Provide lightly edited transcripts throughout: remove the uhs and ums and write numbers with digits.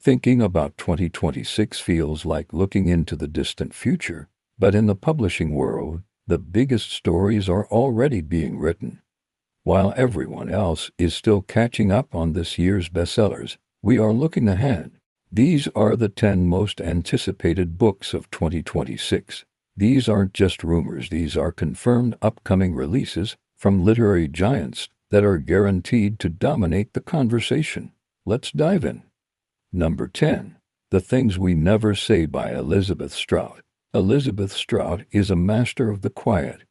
Thinking about 2026 feels like looking into the distant future, but in the publishing world, the biggest stories are already being written. While everyone else is still catching up on this year's bestsellers, we are looking ahead. These are the 10 most anticipated books of 2026. These aren't just rumors, these are confirmed upcoming releases from literary giants that are guaranteed to dominate the conversation. Let's dive in. Number 10. The Things We Never Say by Elizabeth Strout. Elizabeth Strout is a master of the quiet,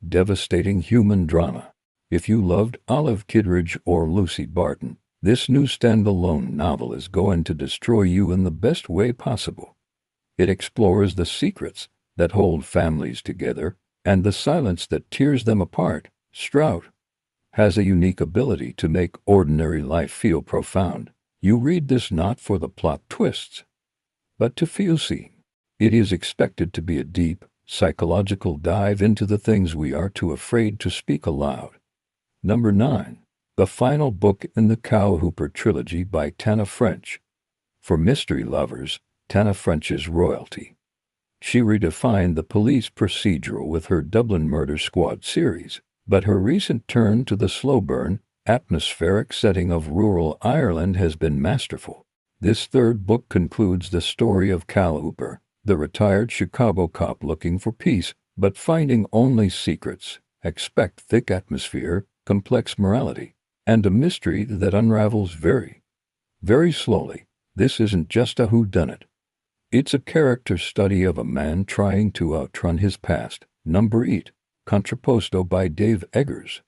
devastating human drama. If you loved Olive Kitteridge or Lucy Barton, this new standalone novel is going to destroy you in the best way possible. It explores the secrets that hold families together and the silence that tears them apart. Strout has a unique ability to make ordinary life feel profound. You read this not for the plot twists, but to feel seen. It is expected to be a deep, psychological dive into the things we are too afraid to speak aloud. Number 9. The final book in the Cowhooper trilogy by Tana French. For mystery lovers, Tana French is royalty. She redefined the police procedural with her Dublin Murder Squad series, but her recent turn to the slow-burn, atmospheric setting of rural Ireland has been masterful. This third book concludes the story of Cal Hooper, the retired Chicago cop looking for peace, but finding only secrets. Expect thick atmosphere, complex morality, and a mystery that unravels very, very slowly. This isn't just a whodunit. It's a character study of a man trying to outrun his past. Number 8. Contrapposto by Dave Eggers.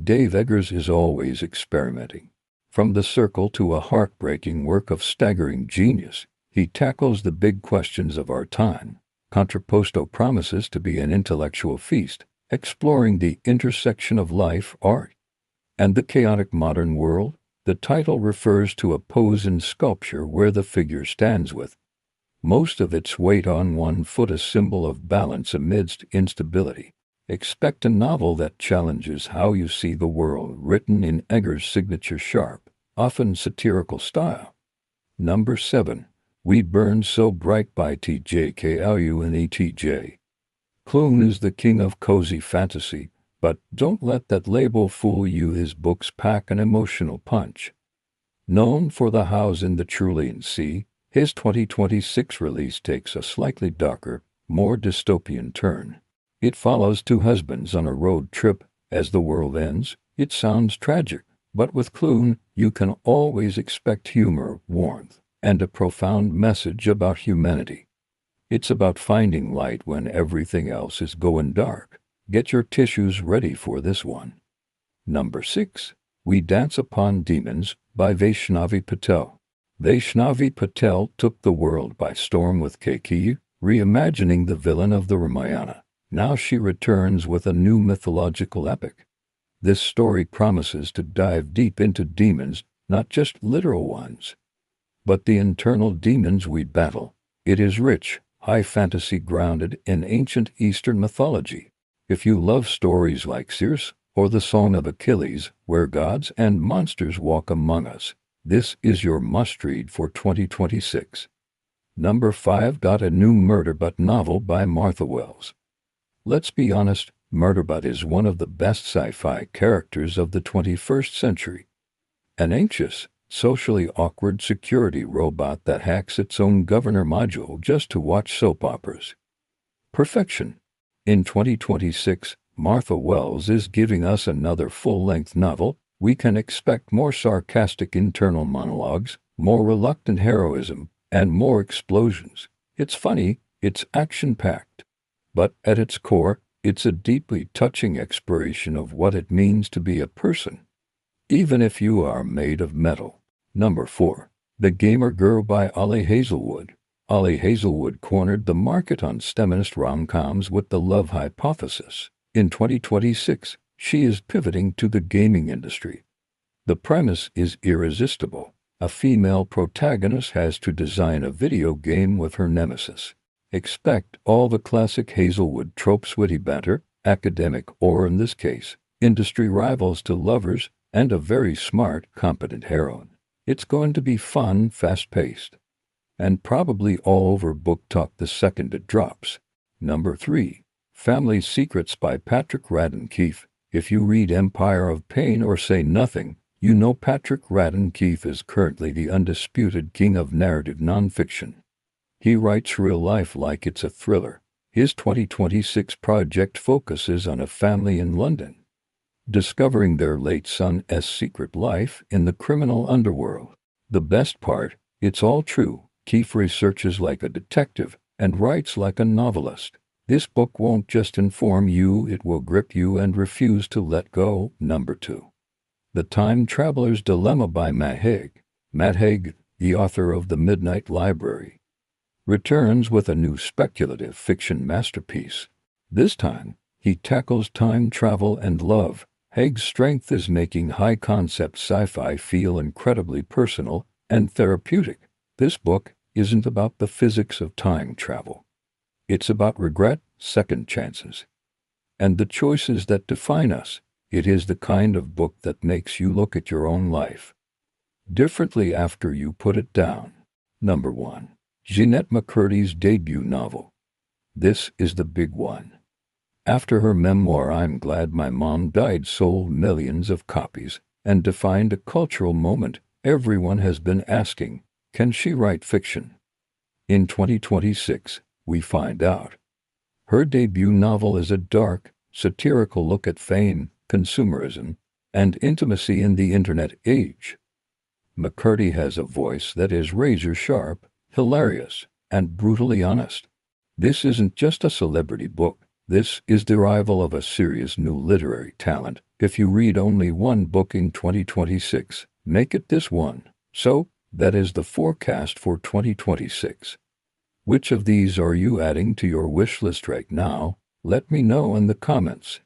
Dave Eggers is always experimenting. From The Circle to a heartbreaking work of staggering genius, he tackles the big questions of our time. Contrapposto promises to be an intellectual feast, exploring the intersection of life, art, and the chaotic modern world. The title refers to a pose in sculpture where the figure stands with most of its weight on one foot, a symbol of balance amidst instability. Expect a novel that challenges how you see the world, written in Eggers' signature sharp, often satirical style. Number 7. We Burn So Bright by T.J. Klune. Klune is the king of cozy fantasy, but don't let that label fool you. His books pack an emotional punch. Known for The House in the Cerulean Sea, his 2026 release takes a slightly darker, more dystopian turn. It follows two husbands on a road trip as the world ends. It sounds tragic, but with Klune, you can always expect humor, warmth, and a profound message about humanity. It's about finding light when everything else is going dark. Get your tissues ready for this one. Number 6. We Dance Upon Demons by Vaishnavi Patel. Vaishnavi Patel took the world by storm with Keefe, reimagining the villain of the Ramayana. Now she returns with a new mythological epic. This story promises to dive deep into demons, not just literal ones, but the internal demons we battle. It is rich, high fantasy grounded in ancient Eastern mythology. If you love stories like Circe or the Song of Achilles, where gods and monsters walk among us, this is your must-read for 2026. Number 5. A new Murderbot novel by Martha Wells. Let's be honest, Murderbot is one of the best sci-fi characters of the 21st century. An anxious, socially awkward security robot that hacks its own governor module just to watch soap operas. Perfection. In 2026, Martha Wells is giving us another full-length novel. We can expect more sarcastic internal monologues, more reluctant heroism, and more explosions. It's funny, it's action-packed. But at its core, it's a deeply touching exploration of what it means to be a person, even if you are made of metal. Number 4. The Gamer Girl by Ollie Hazelwood. Ollie Hazelwood cornered the market on STEMist rom-coms with The Love Hypothesis. In 2026, she is pivoting to the gaming industry. The premise is irresistible. A female protagonist has to design a video game with her nemesis. Expect all the classic Hazelwood tropes: witty banter, academic, or in this case, industry rivals to lovers, and a very smart, competent heroine. It's going to be fun, fast-paced, and probably all over BookTok the second it drops. Number 3. Family Secrets by Patrick Radden Keefe. If you read Empire of Pain or Say Nothing, you know Patrick Radden Keefe is currently the undisputed king of narrative nonfiction. He writes real life like it's a thriller. His 2026 project focuses on a family in London, discovering their late son's secret life in the criminal underworld. The best part, it's all true. Keefe researches like a detective and writes like a novelist. This book won't just inform you, it will grip you and refuse to let go. Number 2. The Time Traveler's Dilemma by Haig. Matt Haig, the author of The Midnight Library, returns with a new speculative fiction masterpiece. This time, he tackles time travel and love. Haig's strength is making high-concept sci-fi feel incredibly personal and therapeutic. This book isn't about the physics of time travel. It's about regret, second chances, and the choices that define us. It is the kind of book that makes you look at your own life differently after you put it down. Number 1. Jennette McCurdy's debut novel. This is the big one. After her memoir I'm Glad My Mom Died sold millions of copies and defined a cultural moment, everyone has been asking, can she write fiction? In 2026, we find out. Her debut novel is a dark, satirical look at fame, consumerism, and intimacy in the internet age. McCurdy has a voice that is razor-sharp, hilarious, and brutally honest. This isn't just a celebrity book. This is the arrival of a serious new literary talent. If you read only one book in 2026, make it this one. So, that is the forecast for 2026. Which of these are you adding to your wish list right now? Let me know in the comments.